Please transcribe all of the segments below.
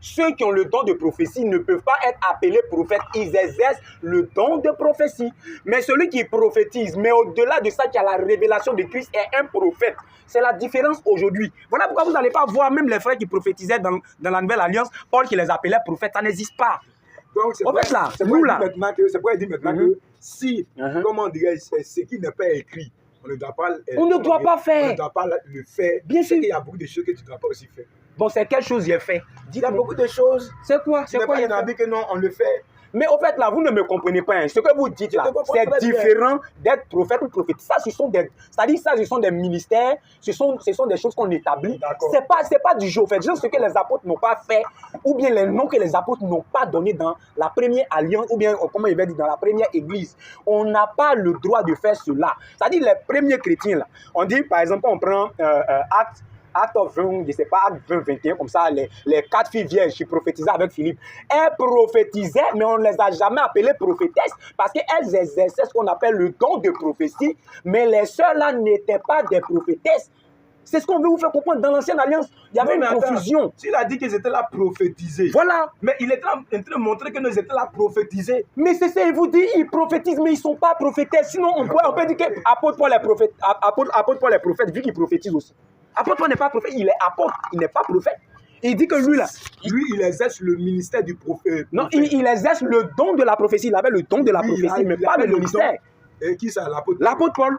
ceux qui ont le don de prophétie ne peuvent pas être appelés prophètes. Ils exercent le don de prophétie. Mais celui qui prophétise, mais au-delà de ça, qui a la révélation de Christ, est un prophète. C'est la différence aujourd'hui. Voilà pourquoi vous n'allez pas voir même les frères qui prophétisaient dans la Nouvelle Alliance, Paul qui les appelait prophètes. Ça n'existe pas. Donc, c'est pourquoi il dit maintenant que si, comment dirais-je, ce qui n'est pas écrit, on ne doit pas, on ne doit pas faire. On ne doit pas le faire. Bien sûr. Il y a beaucoup de choses que tu ne dois pas aussi faire. Bon, c'est quelle chose j'ai fait? Il y a beaucoup de choses. C'est quoi? C'est quoi? Il y en a dit que non, on le fait. Mais au fait, là, vous ne me comprenez pas. Hein. Ce que vous dites là, c'est différent d'être prophète ou prophète. Ça, ce sont des, c'est-à-dire ça, ce sont des ministères, ce sont des choses qu'on établit. C'est pas du jeu. En fait, juste ce que les apôtres n'ont pas fait, ou bien les noms que les apôtres n'ont pas donnés dans la première alliance, ou bien, comment il va dire, dans la première église. On n'a pas le droit de faire cela. C'est-à-dire les premiers chrétiens, là, on dit, par exemple, on prend Acte 20, je ne sais pas, Acte 20, 21, comme ça, les 4 filles vierges qui prophétisaient avec Philippe. Elles prophétisaient, mais on ne les a jamais appelées prophétesses parce qu'elles exerçaient ce qu'on appelle le don de prophétie, mais les sœurs là n'étaient pas des prophétesses. C'est ce qu'on veut vous faire comprendre. Dans l'Ancienne Alliance, il y avait une confusion. S'il a dit qu'ils étaient là prophétisés. Voilà. Mais il est en train de montrer que nous étions là prophétisés. Mais c'est ça, il vous dit, ils prophétisent, mais ils ne sont pas prophétesses. Sinon, on peut dire qu'apôtre Paul est prophète. Apôtre Paul est prophète, vu qu'il prophétise aussi. Apôtre Paul n'est pas prophète, il est apôtre, il n'est pas prophète. Il dit que lui, là... Lui, il exerce le ministère du prophète. Non, il exerce le don de la prophétie. Il avait le don de la prophétie, mais pas le ministère. Et qui ça, l'apôtre? L'apôtre Paul.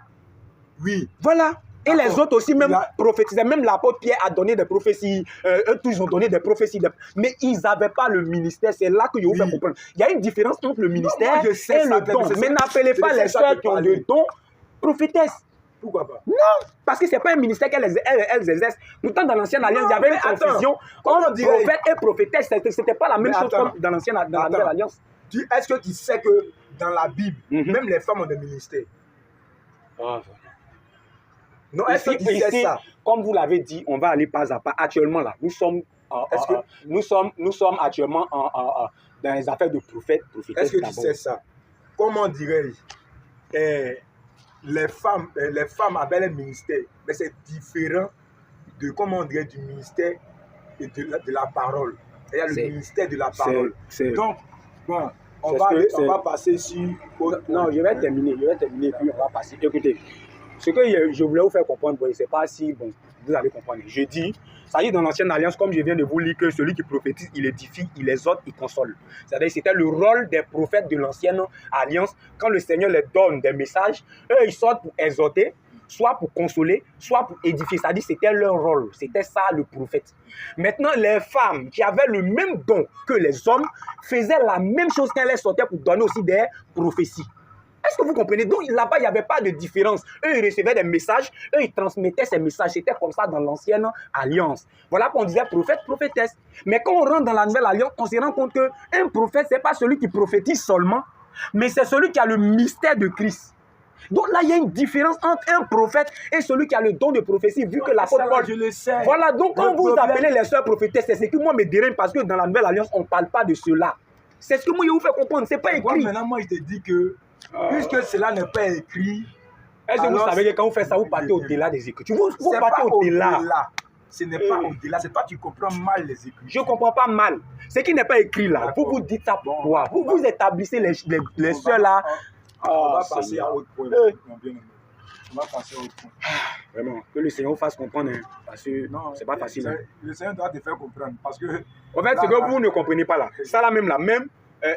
Oui. Voilà. Et les autres aussi même prophétisaient. Même l'apôtre Pierre a donné des prophéties. Eux tous ont donné des prophéties. Mais ils n'avaient pas le ministère. C'est là que je vous fais comprendre. Il y a une différence entre le ministère et le don. Mais n'appelez pas les sœurs qui ont le don prophétesses. Pourquoi pas? Non, parce que ce n'est pas un ministère qu'elles exercent. Pourtant, dans l'Ancienne Alliance, il y avait une confusion entre prophète et prophétesse. Ce n'était pas la même chose comme dans la Nouvelle Alliance. Est-ce que tu sais que dans la Bible, même les femmes ont des ministères? Non, est-ce que tu sais ça? Comme vous l'avez dit, on va aller pas à pas. Actuellement, là, nous sommes actuellement dans les affaires de prophètes. Est-ce que tu sais ça? Comment dirais-je? Les femmes avaient un ministère, mais c'est différent de, comment on dirait, du ministère de la parole. Il y a le ministère de la parole. Donc, bon, on va passer sur... Non, je vais terminer, puis on va passer. Écoutez, ce que je voulais vous faire comprendre, je ne sais pas si vous allez comprendre. Je dis, ça dit dans l'Ancienne Alliance, comme je viens de vous lire, que celui qui prophétise, il édifie, il exhorte, il console. C'est-à-dire c'était le rôle des prophètes de l'Ancienne Alliance. Quand le Seigneur leur donne des messages, eux, ils sortent pour exhorter, soit pour consoler, soit pour édifier. C'est-à-dire c'était leur rôle. C'était ça le prophète. Maintenant, les femmes qui avaient le même don que les hommes faisaient la même chose quand elles sortaient pour donner aussi des prophéties. Est-ce que vous comprenez? Donc là-bas, il n'y avait pas de différence. Eux, ils recevaient des messages, eux, ils transmettaient ces messages. C'était comme ça dans l'Ancienne Alliance. Voilà qu'on disait prophète, prophétesse. Mais quand on rentre dans la Nouvelle Alliance, on se rend compte qu'un prophète, ce n'est pas celui qui prophétise seulement, mais c'est celui qui a le mystère de Christ. Donc là, il y a une différence entre un prophète et celui qui a le don de prophétie, vu que l'apôtre Paul... Je le sais. Voilà, donc quand vous appelez les sœurs prophétesses, c'est ce qui moi me dérange parce que dans la Nouvelle Alliance, on ne parle pas de cela. C'est ce que moi je vous fais comprendre, ce n'est pas écrit. Maintenant, moi, je te dis que, puisque cela n'est pas écrit... Est-ce que vous savez que quand vous faites ça, vous partez au-delà des Écritures? Vous partez au-delà. Ce n'est pas au-delà, c'est toi qui comprends mal les Écritures. Je ne comprends pas mal. Ce qui n'est pas écrit là, vous dites ça pourquoi? Vous établissez les sœurs là. On va passer à autre point. On va passer à autre point. Vraiment, que le Seigneur vous fasse comprendre, hein, parce que c'est pas facile. Hein. Le Seigneur doit te faire comprendre. Parce que en fait, ce que vous ne comprenez pas là, ça là même,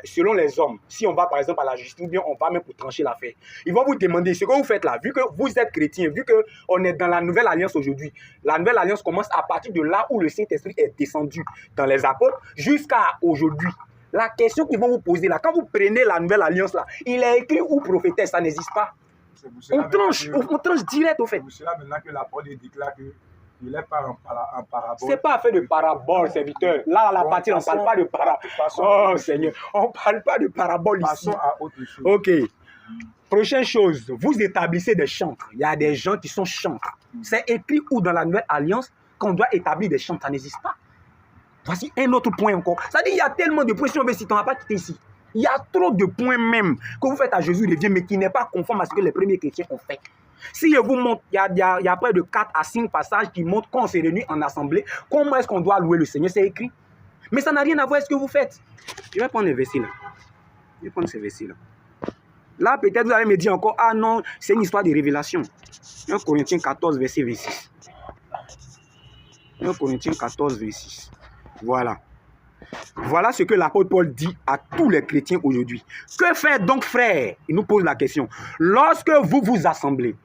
selon les hommes, si on va par exemple à la justice, ou bien on va même pour trancher l'affaire, ils vont vous demander ce que vous faites là, vu que vous êtes chrétien, vu qu'on est dans la Nouvelle Alliance aujourd'hui. La Nouvelle Alliance commence à partir de là où le Saint-Esprit est descendu dans les apôtres jusqu'à aujourd'hui. La question qu'ils vont vous poser là, quand vous prenez la Nouvelle Alliance là, il est écrit ou prophétesse, ça n'existe pas. On tranche direct au fait. C'est là maintenant que la parole déclare que il n'est pas en parabole. C'est pas fait de parabole, serviteur. Là, la partie, on ne parle pas de parabole. Oh Seigneur, on ne parle pas de parabole ici. Passons à autre chose. Ok. Prochaine chose, vous établissez des chantres. Il y a des gens qui sont chantres. C'est écrit où dans la Nouvelle Alliance qu'on doit établir des chantres, ça n'existe pas. Voici un autre point encore. Ça dit, il y a tellement de points, si on veut citer, on ne va pas quitter ici. Il y a trop de points même que vous faites à Jésus revient, mais qui n'est pas conforme à ce que les premiers chrétiens ont fait. Si je vous montre, il y a près de 4 à 5 passages qui montrent qu'on s'est réunis en assemblée, comment est-ce qu'on doit louer le Seigneur, c'est écrit. Mais ça n'a rien à voir avec ce que vous faites. Je vais prendre les versets là. Je vais prendre ces versets-là. Là, peut-être vous allez me dire encore, ah non, c'est une histoire de révélation. 1 Corinthiens 14, verset 26. 1 Corinthiens 14, verset 6. Voilà. Voilà ce que l'apôtre Paul dit à tous les chrétiens aujourd'hui. Que faire donc, frères? Il nous pose la question. Lorsque vous vous assemblez,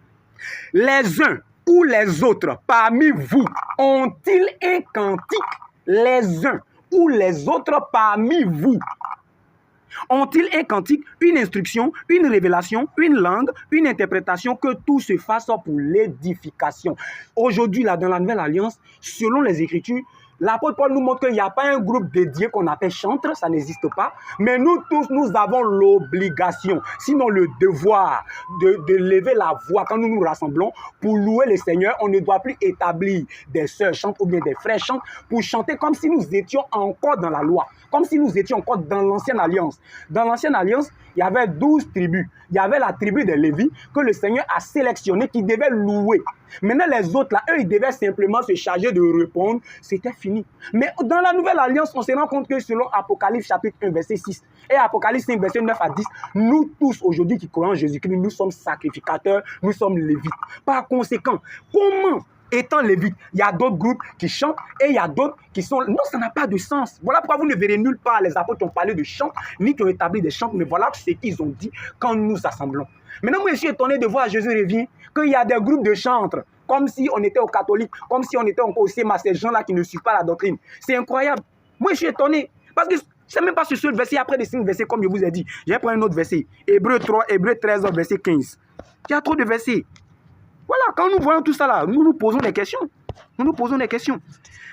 les uns ou les autres parmi vous ont-ils un cantique? Les uns ou les autres parmi vous ont-ils un cantique, une instruction, une révélation, une langue, une interprétation, que tout se fasse pour l'édification? Aujourd'hui, là, dans la Nouvelle Alliance, selon les Écritures, l'apôtre Paul nous montre qu'il n'y a pas un groupe dédié qu'on appelle chantre, ça n'existe pas. Mais nous tous, nous avons l'obligation, sinon le devoir, de lever la voix quand nous nous rassemblons pour louer le Seigneur. On ne doit plus établir des sœurs chantent ou bien des frères chantent pour chanter comme si nous étions encore dans la loi, comme si nous étions encore dans l'Ancienne Alliance. Dans l'Ancienne Alliance, il y avait 12 tribus. Il y avait la tribu des Lévites que le Seigneur a sélectionnée qui devait louer. Maintenant, les autres, là, eux, ils devaient simplement se charger de répondre. C'était fini. Mais dans la Nouvelle Alliance, on se rend compte que selon Apocalypse chapitre 1, verset 6 et Apocalypse 5, verset 9 à 10, nous tous, aujourd'hui, qui croyons en Jésus-Christ, nous sommes sacrificateurs, nous sommes Lévites. Par conséquent, comment étant lévite, il y a d'autres groupes qui chantent et il y a d'autres qui sont... Non, ça n'a pas de sens. Voilà pourquoi vous ne verrez nulle part les apôtres qui ont parlé de chant, ni qui ont établi des chants, mais voilà ce qu'ils ont dit quand nous nous assemblons. Maintenant, moi, je suis étonné de voir Jésus revient, qu'il y a des groupes de chantres, comme si on était aux catholiques, comme si on était encore au CMA, ces gens-là qui ne suivent pas la doctrine. C'est incroyable. Moi, je suis étonné. Parce que c'est même pas ce seul verset, après des 5 versets, comme je vous ai dit. Je vais prendre un autre verset. Hébreux 3, Hébreux 13, verset 15. Il y a trop de versets. Voilà, quand nous voyons tout ça là, nous nous posons des questions. Nous nous posons des questions.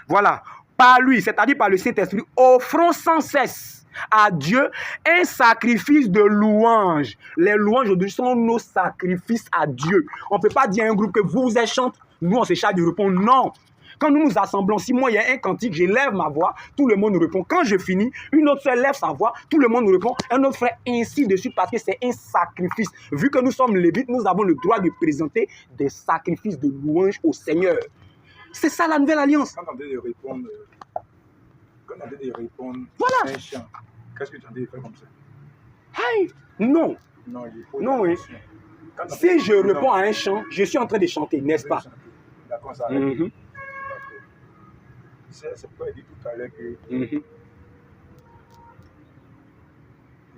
Voilà, par lui, c'est-à-dire par le Saint-Esprit, offrons sans cesse à Dieu un sacrifice de louange. Les louanges aujourd'hui sont nos sacrifices à Dieu. On ne peut pas dire à un groupe que vous êtes chanteur, nous on se charge de répondre. Non. Quand nous nous assemblons, si moi il y a un cantique, je lève ma voix, tout le monde nous répond. Quand je finis, une autre frère lève sa voix, tout le monde nous répond. Un autre frère ainsi de suite parce que c'est un sacrifice. Vu que nous sommes lévites, nous avons le droit de présenter des sacrifices de louange au Seigneur. C'est ça la nouvelle alliance. Quand on dit de répondre, voilà. À un chant, qu'est-ce que tu as dit de faire comme ça? Hey, non. Non, il faut non, oui. Si je réponds à un chant, je suis en train de chanter, n'est-ce pas? D'accord, ça arrive. C'est pourquoi il dit tout à l'heure que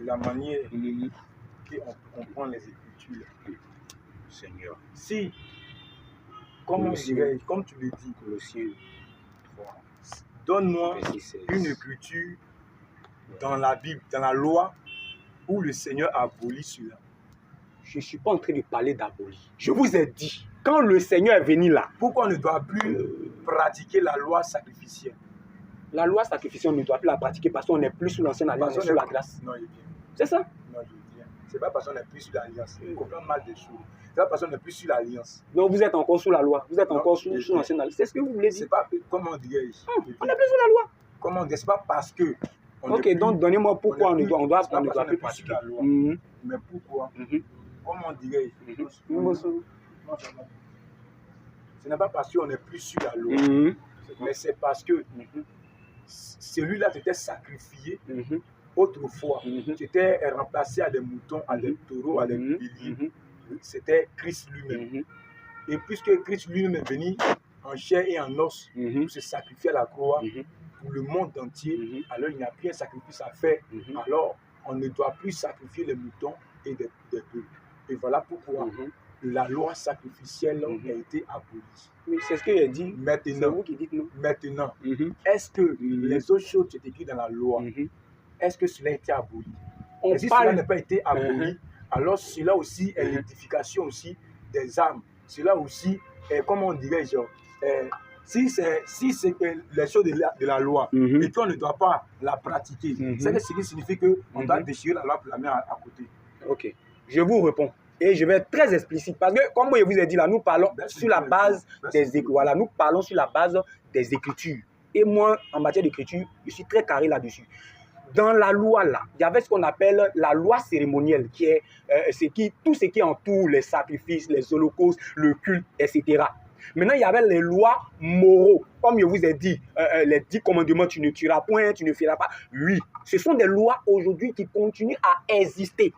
la manière qu'on comprend les Écritures, Seigneur. Si, comme tu le dis, Colossiens 3, donne-moi une écriture dans la Bible, dans la loi, où le Seigneur a aboli cela. Je ne suis pas en train de parler d'aboli. Je vous ai dit, quand le Seigneur est venu là, pourquoi on ne doit plus pratiquer la loi sacrificielle? La loi sacrificielle, on ne doit plus la pratiquer parce qu'on n'est plus sous l'ancienne alliance, sur la grâce. Non, il est bien. C'est ça? Non, je veux dire. C'est pas parce qu'on n'est plus sur l'alliance. On comprend mal des choses. C'est pas parce qu'on n'est plus sur l'alliance. Donc vous êtes encore sous la loi. Vous êtes encore sous l'ancienne alliance. C'est ce que vous voulez dire? C'est pas, comment dirais-je? On n'est plus sous la loi. Comment dire? C'est pas parce que... Ok, donc donnez-moi pourquoi on ne doit plus pratiquer la loi. Mais pourquoi? Comment dirais-je? Ce n'est pas parce qu'on n'est plus sur la loi, mais c'est parce que celui-là t'était sacrifié autrefois. Tu étais remplacé à des moutons, à des taureaux, à des béliers. C'était Christ lui-même. Et puisque Christ lui-même est venu en chair et en os pour se sacrifier à la croix pour le monde entier, alors il n'y a plus un sacrifice à faire. Alors on ne doit plus sacrifier les moutons et des bœufs. Et voilà pourquoi la loi sacrificielle a été abolie. Oui, c'est ce qu'il a dit. Maintenant, c'est vous qui dites non. Maintenant, est-ce que les autres choses qui sont écrites dans la loi, est-ce que cela a été aboli? Et si cela n'a pas été aboli, alors cela aussi est l'édification aussi des âmes. Cela aussi est, comment on dirait, genre, si c'est les choses de la loi et qu'on ne doit pas la pratiquer, c'est ce qui signifie qu'on doit déchirer la loi pour la mettre à côté. Ok, je vous réponds. Et je vais être très explicite parce que, comme je vous ai dit là, nous parlons sur la base des Écritures. Voilà, nous parlons sur la base des Écritures. Et moi, en matière d'écriture, je suis très carré là-dessus. Dans la loi là, il y avait ce qu'on appelle la loi cérémonielle, qui est tout ce qui entoure les sacrifices, les holocaustes, le culte, etc. Maintenant, il y avait les lois moraux. Comme je vous ai dit, les 10 commandements, tu ne tueras point, tu ne feras pas. Oui, ce sont des lois aujourd'hui qui continuent à exister.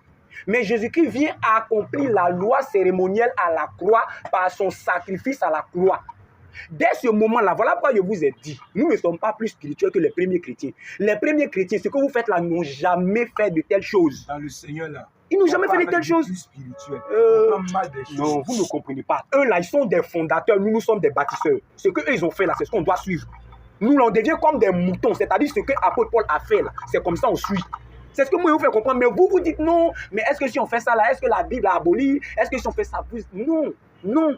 Mais Jésus-Christ vient accomplir la loi cérémonielle à la croix par son sacrifice à la croix. Dès ce moment-là, voilà pourquoi je vous ai dit, nous ne sommes pas plus spirituels que les premiers chrétiens. Les premiers chrétiens, ce que vous faites là, n'ont jamais fait de telles choses. Dans le Seigneur là. Ils n'ont jamais fait de telles choses. Non, vous ne comprenez pas. Eux là, ils sont des fondateurs, nous sommes des bâtisseurs. Ce qu'eux ils ont fait là, c'est ce qu'on doit suivre. Nous là, on devient comme des moutons, c'est-à-dire ce que l'apôtre Paul a fait là, c'est comme ça on suit. C'est ce que moi je vous fais comprendre. Mais vous dites non, mais est-ce que si on fait ça là, est-ce que la Bible a aboli? Est-ce que si on fait ça plus? Non, non,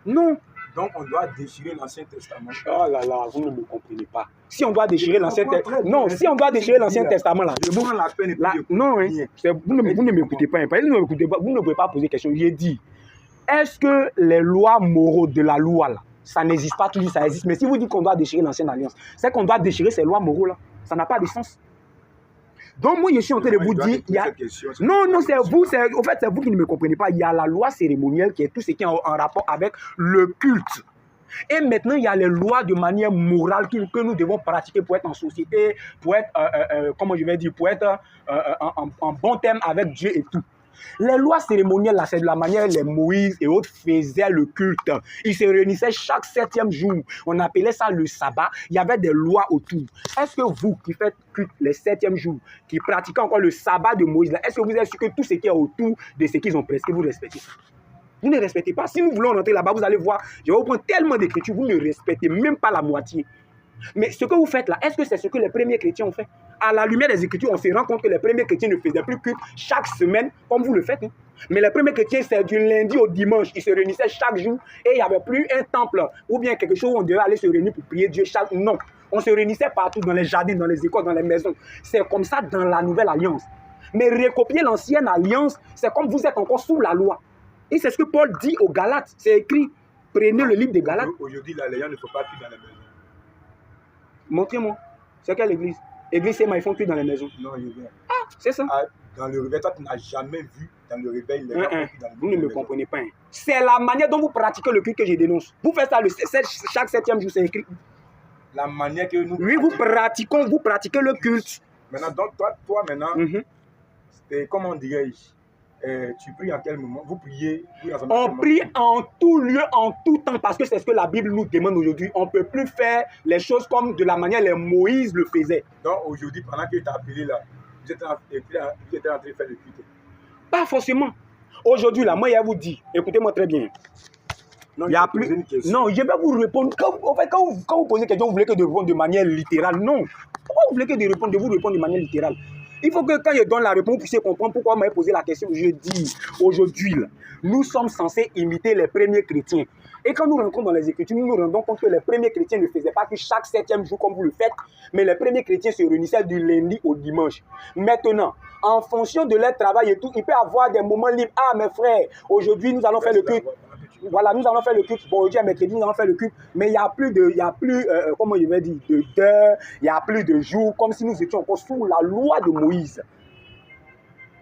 non. Donc, on doit déchirer l'Ancien Testament. Oh là là, vous ne me comprenez pas. Si on doit déchirer l'Ancien Testament... Non, si on doit déchirer l'Ancien Testament, là... Non, vous ne m'écoutez pas. Vous ne pouvez pas poser question. J'ai dit, est-ce que les lois moraux de la loi, là, ça n'existe pas toujours, ça existe. Mais si vous dites qu'on doit déchirer l'Ancienne Alliance, c'est qu'on doit déchirer ces lois moraux, là. Ça n'a pas de sens. Donc, moi, je suis en train de vous dire... Non, c'est vous, en fait, c'est vous qui ne me comprenez pas. Il y a la loi cérémonielle qui est tout ce qui est en rapport avec le culte. Et maintenant, il y a les lois de manière morale que nous devons pratiquer pour être en société, pour être, comment je vais dire, pour être en bon terme avec Dieu et tout. Les lois cérémonielles, là, c'est de la manière les Moïse et autres faisaient le culte. Ils se réunissaient chaque 7e jour. On appelait ça le sabbat. Il y avait des lois autour. Est-ce que vous, qui faites culte les 7e jours, qui pratiquez encore le sabbat de Moïse, est-ce que vous êtes sûr que tout ce qui est autour de ce qu'ils ont prescrit, vous respectez ça? Vous ne respectez pas. Si nous voulons rentrer là-bas, vous allez voir, je vais vous prendre tellement d'écritures, vous ne respectez même pas la moitié. Mais ce que vous faites là, est-ce que c'est ce que les premiers chrétiens ont fait? À la lumière des Écritures, on se rend compte que les premiers chrétiens ne faisaient plus culte chaque semaine, comme vous le faites. Hein. Mais les premiers chrétiens, c'est du lundi au dimanche. Ils se réunissaient chaque jour et il n'y avait plus un temple ou bien quelque chose où on devait aller se réunir pour prier Dieu chaque... Non, on se réunissait partout, dans les jardins, dans les écoles, dans les maisons. C'est comme ça dans la Nouvelle Alliance. Mais recopier l'Ancienne Alliance, c'est comme vous êtes encore sous la loi. Et c'est ce que Paul dit aux Galates. C'est écrit, prenez le livre des Galates. Aujourd'hui, les gens ne font pas plus dans les maisons. Montrez-moi. C'est quelle église? Église, c'est ils font plus dans les maisons. Non, il y a. Ah, c'est ça. Dans le réveil, toi, tu n'as jamais vu dans le réveil les gens font plus dans les maisons. Vous ne me comprenez pas. Hein. C'est la manière dont vous pratiquez le culte que je dénonce. Vous faites ça chaque 7e jour, c'est écrit. La manière que nous... Oui, vous pratiquez le culte. Maintenant, donc, toi maintenant, comment dirais-je? Tu pries en quel moment? Vous priez? On prie en tout lieu, en tout temps, parce que c'est ce que la Bible nous demande aujourd'hui. On ne peut plus faire les choses comme de la manière dont Moïse le faisait. Donc aujourd'hui, pendant que tu as appelé là, vous êtes en train de faire le culte? Pas forcément. Aujourd'hui, là, moi, je vous dis, écoutez-moi très bien. Non, il y a plus... Non, je vais vous répondre. Quand vous posez une question, vous voulez que je réponde de manière littérale. Non. Pourquoi vous voulez que je réponde de manière littérale? Il faut que quand je donne la réponse, vous puissiez comprendre pourquoi vous m'avez posé la question. Je dis, aujourd'hui, nous sommes censés imiter les premiers chrétiens. Et quand nous rentrons dans les Écritures, nous nous rendons compte que les premiers chrétiens ne faisaient pas que chaque 7e jour comme vous le faites, mais les premiers chrétiens se réunissaient du lundi au dimanche. Maintenant, en fonction de leur travail et tout, il peut y avoir des moments libres. Ah, mes frères, aujourd'hui, nous allons faire le culte. Voilà, nous allons faire le culte. Bon, aujourd'hui, à mercredi, nous allons faire le culte. Mais il n'y a plus, comment je vais dire, d'heures, il n'y a plus de jours, comme si nous étions encore sous la loi de Moïse.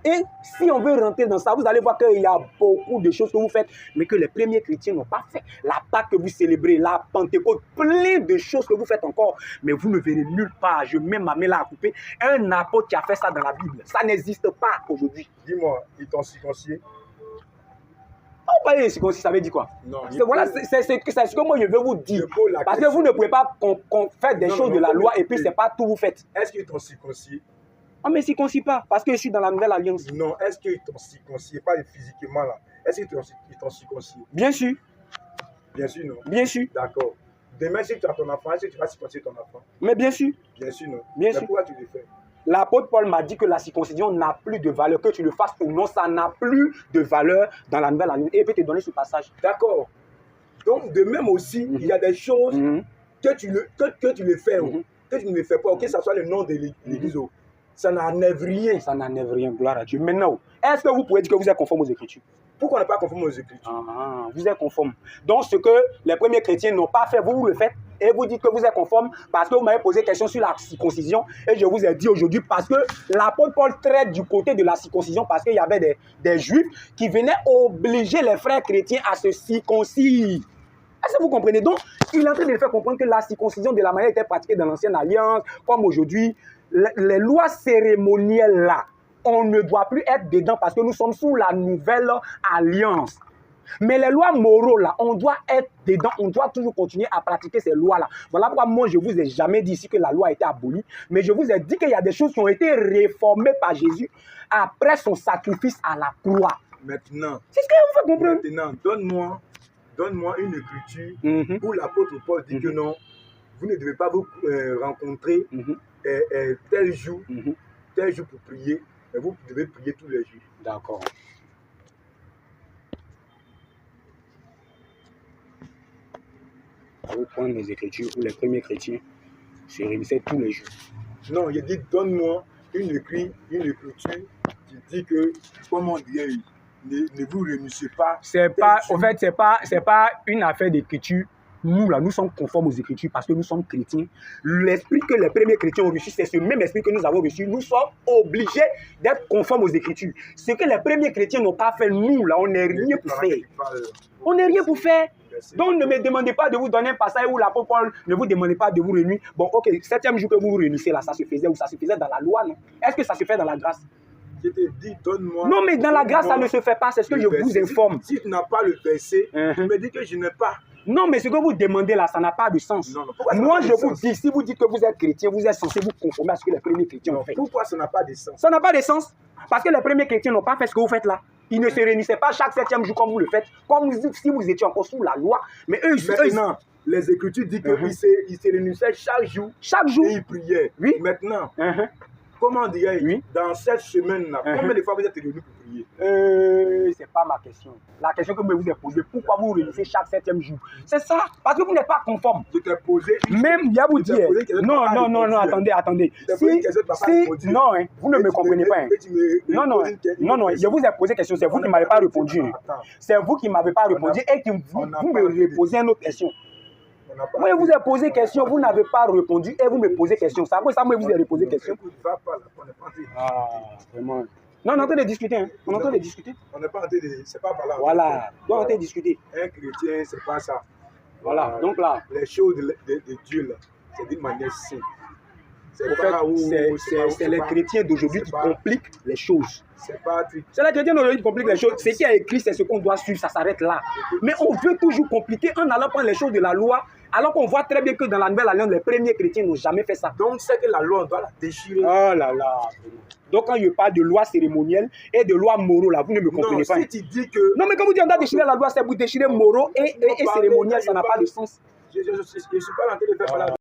Et si on veut rentrer dans ça, vous allez voir qu'il y a beaucoup de choses que vous faites, mais que les premiers chrétiens n'ont pas fait. La Pâque que vous célébrez, la Pentecôte, plein de choses que vous faites encore, mais vous ne verrez nulle part. Je mets ma main là à couper. Un apôtre qui a fait ça dans la Bible, ça n'existe pas aujourd'hui. Dis-moi, ils t'ont circoncis? On parle de circoncis, ça veut dire quoi? Non. Voilà, c'est ce que moi je veux vous dire. Parce que vous ne pouvez pas faire des choses de la loi et puis c'est pas tout vous faites. Est-ce qu'ils t'ont circoncis? On ne me circoncis pas parce que je suis dans la Nouvelle Alliance. Non, est-ce qu'ils t'ont circoncis? Pas physiquement là. Est-ce qu'ils t'ont circoncis? Bien sûr. Bien sûr, non. Bien sûr. D'accord. Demain, si tu as ton enfant, est-ce que tu vas circoncire ton enfant? Mais bien sûr. Bien sûr, non. Bien mais sûr. Pourquoi tu le fais? L'apôtre Paul m'a dit que la circoncision n'a plus de valeur, que tu le fasses ou non, ça n'a plus de valeur dans la Nouvelle Alliance. Et il peut te donner ce passage. D'accord. Donc, de même aussi, il y a des choses que tu le fais, que tu ne le fais pas, que ce soit le nom de l'Église. Ça n'enlève rien. Ça n'enlève rien, gloire à Dieu. Maintenant, est-ce que vous pouvez dire que vous êtes conforme aux Écritures? Pourquoi on n'est pas conforme aux Écritures? Vous êtes conforme. Donc, ce que les premiers chrétiens n'ont pas fait, vous le faites. Et vous dites que vous êtes conforme parce que vous m'avez posé question sur la circoncision. Et je vous ai dit aujourd'hui parce que l'apôtre Paul traite du côté de la circoncision parce qu'il y avait des juifs qui venaient obliger les frères chrétiens à se circoncire. Est-ce que vous comprenez? Donc, il est en train de faire comprendre que la circoncision de la manière était pratiquée dans l'ancienne alliance, comme aujourd'hui, les lois cérémonielles là, on ne doit plus être dedans parce que nous sommes sous la nouvelle alliance. Mais les lois morales là, on doit être dedans, on doit toujours continuer à pratiquer ces lois-là. Voilà pourquoi moi, je ne vous ai jamais dit ici que la loi a été abolie, mais je vous ai dit qu'il y a des choses qui ont été réformées par Jésus après son sacrifice à la croix. Maintenant, c'est ce que vous faites comprendre. Maintenant, donne-moi une écriture où l'apôtre Paul dit que non, vous ne devez pas vous rencontrer tel jour pour prier, mais vous devez prier tous les jours. D'accord. À vous prendre les Écritures où les premiers chrétiens se réunissaient tous les jours. Non, il dit donne-moi une écriture qui dit que, comment dire, ne vous réunissez pas. En fait, c'est pas une affaire d'écriture. Nous, là, nous sommes conformes aux Écritures parce que nous sommes chrétiens. L'esprit que les premiers chrétiens ont reçu, c'est ce même esprit que nous avons reçu. Nous sommes obligés d'être conformes aux Écritures. Ce que les premiers chrétiens n'ont pas fait, nous, là, on n'est rien pour faire. On n'est rien pour faire. Donc, ne me demandez pas de vous donner un passage où l'apôtre Paul ne vous demandez pas de vous réunir. Bon, ok, 7e jour que vous vous réunissez, là, ça se faisait ou ça se faisait dans la loi, non? Est-ce que ça se fait dans la grâce? Je te dis, donne-moi. Non, mais dans la grâce, ça ne se fait pas. C'est ce que je vous informe. Si tu n'as pas le verset, tu me dis que je n'ai pas. Non, mais ce que vous demandez là, ça n'a pas de sens. Non, moi, je vous dis, si vous dites que vous êtes chrétien, vous êtes censé vous conformer à ce que les premiers chrétiens ont fait. Pourquoi ça n'a pas de sens? Ça n'a pas de sens. Parce que les premiers chrétiens n'ont pas fait ce que vous faites là. Ils ne se réunissaient pas chaque 7e jour comme vous le faites, comme si vous étiez encore sous la loi. Mais eux, maintenant, les Écritures disent qu'ils se réunissaient chaque jour. Chaque jour. Et ils priaient. Oui. Maintenant, comment dirais-je, dans cette semaine-là, combien de fois vous êtes réunis pour prier? C'est pas ma question. La question que je vous ai posée, pourquoi vous vous réunissez chaque 7e jour? C'est ça, parce que vous n'êtes pas conforme. Je t'ai posé. Même, il y a vous dire. Non, attendez. Non, vous ne me comprenez pas. Non, je vous ai posé question, c'est vous qui ne m'avez pas répondu. C'est vous qui ne m'avez pas répondu et qui vous me reposez une autre question. Moi, je vous ai posé question, vous n'avez pas répondu et vous me posez question. Ça, moi, je vous ai reposé question. Ah, vraiment. Non, on est en train de discuter. Hein. On est en train de discuter. On n'est pas en train de... C'est pas par là. Voilà. On est en train de discuter. Un chrétien, c'est pas ça. Voilà. Donc là... Les choses de Dieu, là, c'est d'une manière simple. C'est les chrétiens d'aujourd'hui qui compliquent les choses. C'est les chrétiens d'aujourd'hui qui compliquent les choses. Ce qui est écrit, c'est ce qu'on doit suivre. Ça s'arrête là. Mais on veut toujours compliquer en allant prendre les choses de la loi, alors qu'on voit très bien que dans la Nouvelle Alliance, les premiers chrétiens n'ont jamais fait ça. Donc, c'est que la loi, on doit la déchirer. Oh là là. Donc, quand je parle de loi cérémonielle et de loi moraux, là, vous ne me comprenez pas. Si tu dis que... Non, mais quand vous dites on doit déchirer la loi, c'est pour déchirer moraux et cérémoniel, ça n'a pas de sens. Je ne suis pas en train de faire la